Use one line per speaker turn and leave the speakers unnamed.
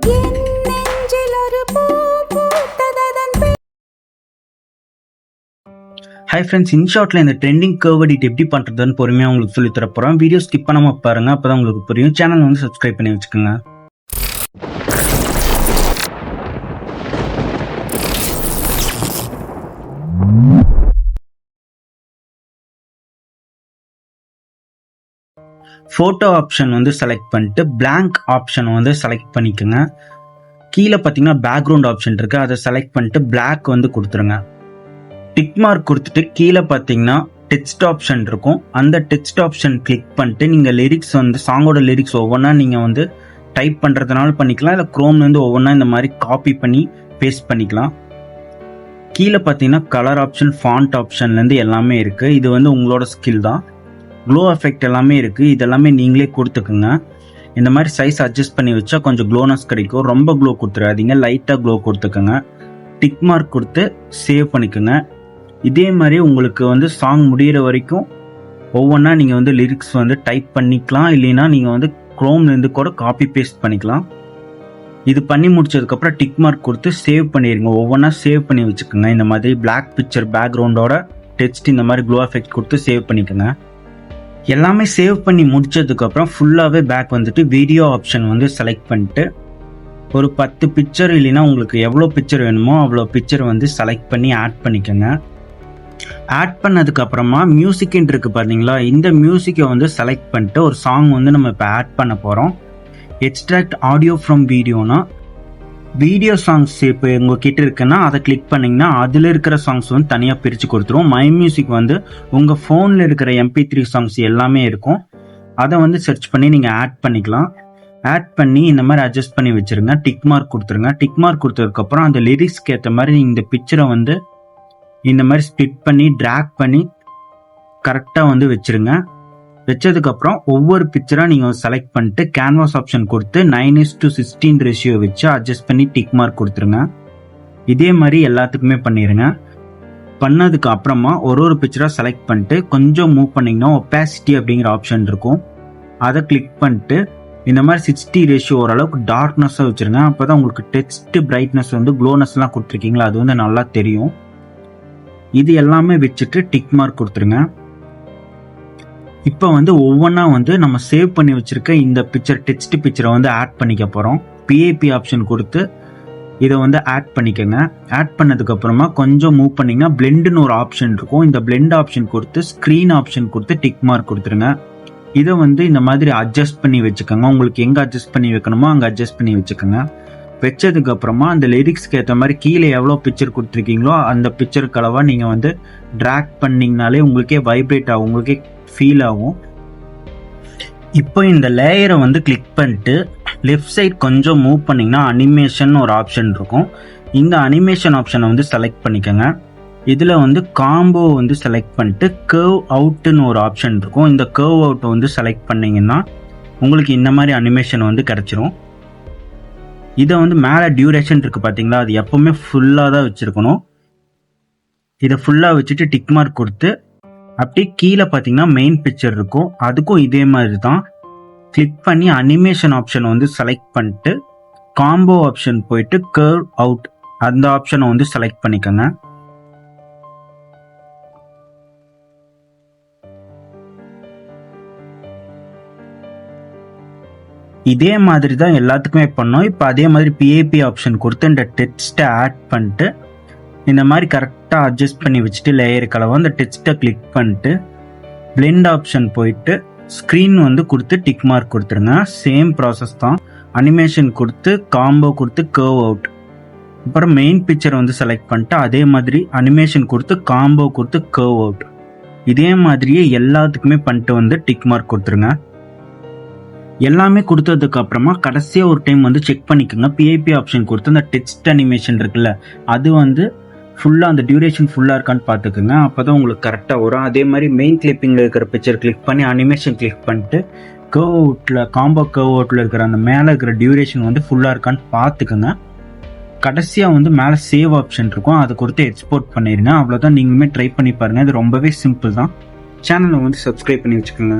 Hi friends, இன்ஷார்ட்ல இந்த trending curve edit எப்படி பண்றதுன்னு பொறுமையா உங்களுக்கு சொல்லி தர போறேன். வீடியோ ஸ்கிப் பண்ணாம பாருங்க, அப்பதான் உங்களுக்கு புரியும். சேனல் வந்து சப்ஸ்கிரைப் பண்ணி வச்சுக்கோங்க. ஃபோட்டோ ஆப்ஷன் வந்து செலக்ட் பண்ணிட்டு பிளாங்க் ஆப்ஷன் வந்து செலக்ட் பண்ணிக்கோங்க. கீழே பார்த்தீங்கன்னா பேக்ரவுண்ட் ஆப்ஷன் இருக்கு, அதை செலக்ட் பண்ணிட்டு பிளாக் வந்து கொடுத்துருங்க. டிக் மார்க் கொடுத்துட்டு கீழே பார்த்தீங்கன்னா டெக்ஸ்ட் ஆப்ஷன் இருக்கும், அந்த டெக்ஸ்ட் ஆப்ஷன் கிளிக் பண்ணிட்டு நீங்கள் லிரிக்ஸ் வந்து சாங்கோட லிரிக்ஸ் ஒவ்வொன்றா நீங்கள் வந்து டைப் பண்ணுறதுனால பண்ணிக்கலாம், இல்லை குரோம்லேருந்து ஒவ்வொன்றா இந்த மாதிரி காப்பி பண்ணி பேஸ்ட் பண்ணிக்கலாம். கீழே பார்த்தீங்கன்னா கலர் ஆப்ஷன், ஃபாண்ட் ஆப்ஷன்லேருந்து எல்லாமே இருக்குது. இது வந்து உங்களோட ஸ்கில் தான். க்ளோ எஃபெக்ட் எல்லாமே இருக்குது, இதெல்லாமே நீங்களே கொடுத்துக்குங்க. இந்த மாதிரி சைஸ் அட்ஜஸ்ட் பண்ணி வச்சா கொஞ்சம் க்ளோனஸ் கிடைக்கும். ரொம்ப க்ளோ கொடுத்துடாதீங்க, லைட்டாக க்ளோ கொடுத்துக்கோங்க. டிக் மார்க் கொடுத்து சேவ் பண்ணிக்கோங்க. இதே மாதிரி உங்களுக்கு வந்து சாங் முடிகிற வரைக்கும் ஒவ்வொன்றா நீங்கள் வந்து லிரிக்ஸ் வந்து டைப் பண்ணிக்கலாம், இல்லைன்னா நீங்கள் வந்து க்ரோம்லேருந்து கூட காப்பி பேஸ்ட் பண்ணிக்கலாம். இது பண்ணி முடிச்சதுக்கப்புறம் டிக் மார்க் கொடுத்து சேவ் பண்ணிடுங்க. ஒவ்வொன்றா சேவ் பண்ணி வச்சுக்கோங்க. இந்த மாதிரி பிளாக் பிக்சர் பேக்ரவுண்டோட டெக்ஸ்ட் இந்த மாதிரி க்ளோ எஃபெக்ட் கொடுத்து சேவ் பண்ணிக்கோங்க. எல்லாமே சேவ் பண்ணி முடிச்சதுக்கப்புறம் ஃபுல்லாகவே பேக் வந்துட்டு வீடியோ ஆப்ஷன் வந்து செலக்ட் பண்ணிட்டு ஒரு 10 பிக்சர் இல்லைன்னா உங்களுக்கு எவ்வளோ பிக்சர் வேணுமோ அவ்வளோ பிக்சர் வந்து செலக்ட் பண்ணி ஆட் பண்ணிக்கோங்க. ஆட் பண்ணதுக்கப்புறமா மியூசிக்ன்னு இருக்குது பார்த்தீங்களா, இந்த மியூசிக்கை வந்து செலக்ட் பண்ணிட்டு ஒரு சாங் வந்து நம்ம இப்போ ஆட் பண்ண போகிறோம். எக்ஸ்ட்ராக்ட் ஆடியோ ஃப்ரம் வீடியோனா வீடியோ சாங்ஸ் இப்போ உங்ககிட்ட இருக்குன்னா அதை கிளிக் பண்ணிங்கன்னா அதில் இருக்கிற சாங்ஸ் வந்து தனியாக பிரித்து கொடுத்துரும். மை மியூசிக் வந்து உங்கள் ஃபோனில் இருக்கிற MP3 சாங்ஸ் எல்லாமே இருக்கும், அதை வந்து சர்ச் பண்ணி நீங்கள் ஆட் பண்ணிக்கலாம். ஆட் பண்ணி இந்த மாதிரி அட்ஜஸ்ட் பண்ணி வச்சுருங்க. டிக் மார்க் கொடுத்துருங்க. டிக் மார்க் கொடுத்ததுக்கப்புறம் அந்த லிரிக்ஸ்க்கு ஏற்ற மாதிரி இந்த பிக்சரை வந்து இந்த மாதிரி ஸ்ப்ளிட் பண்ணி ட்ராக் பண்ணி கரெக்டாக வந்து வச்சுருங்க. வச்சதுக்கப்புறம் ஒவ்வொரு பிக்சராக நீங்கள் செலக்ட் பண்ணிட்டு கேன்வாஸ் ஆப்ஷன் கொடுத்து 9:16 ரேஷியோ வச்சு அட்ஜஸ்ட் பண்ணி டிக் மார்க் கொடுத்துருங்க. இதே மாதிரி எல்லாத்துக்குமே பண்ணிடுங்க. பண்ணதுக்கு அப்புறமா ஒரு பிக்சராக செலக்ட் பண்ணிட்டு கொஞ்சம் மூவ் பண்ணிங்கன்னா ஒப்பாசிட்டி அப்படிங்கிற ஆப்ஷன் இருக்கும், அதை கிளிக் பண்ணிட்டு இந்த மாதிரி 60 ரேஷியோ ஓரளவுக்கு டார்க்னஸாக வச்சுருங்க. அப்போ தான் உங்களுக்கு டெக்ஸ்ட் பிரைட்னஸ் வந்து க்ளோனஸ்லாம் கொடுத்துருக்கீங்களா அது வந்து நல்லா தெரியும். இது எல்லாமே வச்சுட்டு டிக் மார்க் கொடுத்துருங்க. இப்போ வந்து ஒவ்வொன்றா வந்து நம்ம சேவ் பண்ணி வச்சுருக்க இந்த பிக்சர் டெக்ஸ்ட் பிக்சரை வந்து ஆட் பண்ணிக்க போகிறோம். PAP ஆப்ஷன் கொடுத்து இதை வந்து ஆட் பண்ணிக்கோங்க. ஆட் பண்ணதுக்கப்புறமா கொஞ்சம் மூவ் பண்ணிங்கன்னா பிளெண்டுன்னு ஒரு ஆப்ஷன் இருக்கும், இந்த பிளெண்ட் ஆப்ஷன் கொடுத்து ஸ்க்ரீன் ஆப்ஷன் கொடுத்து டிக் மார்க் கொடுத்துருங்க. இதை வந்து இந்த மாதிரி அட்ஜஸ்ட் பண்ணி வச்சுக்கோங்க. உங்களுக்கு எங்கே அட்ஜஸ்ட் பண்ணி வைக்கணுமோ அங்கே அட்ஜஸ்ட் பண்ணி வச்சுக்கோங்க. வச்சதுக்கப்புறமா அந்த லிரிக்ஸ்க்கு ஏற்ற மாதிரி கீழே எவ்வளோ பிக்சர் கொடுத்துருக்கீங்களோ அந்த பிக்சருக்கு அளவாக நீங்கள் வந்து ட்ராக் பண்ணிங்கனாலே உங்களுக்கே வைப்ரேட் ஆகும், உங்களுக்கே ஃபீல் ஆகும். இப்போ இந்த லேயரை வந்து கிளிக் பண்ணிட்டு லெஃப்ட் சைட் கொஞ்சம் மூவ் பண்ணிங்கன்னா அனிமேஷன் ஒரு ஆப்ஷன் இருக்கும், இந்த அனிமேஷன் ஆப்ஷனை வந்து செலக்ட் பண்ணிக்கோங்க. இதில் வந்து காம்போ வந்து செலக்ட் பண்ணிட்டு கர்வ் அவுட்டுன்னு ஒரு ஆப்ஷன் இருக்கும், இந்த கர்வ் அவுட்டை வந்து செலக்ட் பண்ணிங்கன்னா உங்களுக்கு இந்த மாதிரி அனிமேஷன் வந்து கிடச்சிரும். இதை வந்து மேலே டியூரேஷன் இருக்குது பார்த்தீங்களா, அது எப்போவுமே ஃபுல்லாக தான் வச்சுருக்கணும். இதை ஃபுல்லாக வச்சுட்டு டிக் மார்க் கொடுத்து அப்படியே கீழே பார்த்தீங்கன்னா மெயின் பிக்சர் இருக்கும், அதுக்கும் இதே மாதிரி தான் கிளிக் பண்ணி அனிமேஷன் ஆப்ஷனை வந்து செலக்ட் பண்ணிட்டு காம்போ ஆப்ஷன் போயிட்டு கர்வ் அவுட் அந்த ஆப்ஷனை வந்து செலக்ட் பண்ணிக்கோங்க. இதே மாதிரி தான் எல்லாத்துக்குமே பண்ணோம். இப்போ அதே மாதிரி PAP ஆப்ஷன் கொடுத்து இந்த டெக்ஸ்ட்டை ஆட் பண்ணிட்டு இந்த மாதிரி கரெக்டாக அட்ஜஸ்ட் பண்ணி வச்சுட்டு லேயர் கலவை அந்த டெக்ஸ்ட்டை கிளிக் பண்ணிட்டு பிளெண்ட் ஆப்ஷன் போயிட்டு ஸ்க்ரீன் வந்து கொடுத்து டிக் மார்க் கொடுத்துருங்க. சேம் ப்ராசஸ் தான், அனிமேஷன் கொடுத்து காம்போ கொடுத்து கர்வ் அவுட், அப்புறம் மெயின் பிக்சர் வந்து செலக்ட் பண்ணிட்டு அதே மாதிரி அனிமேஷன் கொடுத்து காம்போ கொடுத்து கர்வ் அவுட். இதே மாதிரியே எல்லாத்துக்குமே பண்ணிட்டு வந்து டிக் மார்க் கொடுத்துருங்க. எல்லாமே கொடுத்ததுக்கு அப்புறமா கடைசியாக ஒரு டைம் வந்து செக் பண்ணிக்கோங்க. PAP ஆப்ஷன் கொடுத்து அந்த டெக்ஸ்ட் அனிமேஷன் இருக்குல்ல அது வந்து ஃபுல்லாக அந்த டியூரேஷன் ஃபுல்லாக இருக்கான்னு பார்த்துக்குங்க, அப்போ தான் உங்களுக்கு கரெக்டாக வரும். அதே மாதிரி மெயின் கிளிப்பிங்கில் இருக்கிற பிக்சர் கிளிக் பண்ணி அனிமேஷன் கிளிக் பண்ணிட்டு கர்வ் அவுட்டில் காம்போ கர்வ் அவுட்டில் இருக்கிற அந்த மேலே இருக்கிற டியூரேஷன் வந்து ஃபுல்லாக இருக்கான்னு பார்த்துக்குங்க. கடைசியாக வந்து மேலே சேவ் ஆப்ஷன் இருக்கும், அதை கொடுத்து எக்ஸ்போர்ட் பண்ணிடுங்க. அவ்வளோதான், நீங்களுமே ட்ரை பண்ணி பாருங்கள். இது ரொம்பவே சிம்பிள் தான். சேனலை வந்து சப்ஸ்கிரைப் பண்ணி வச்சுக்கோங்க.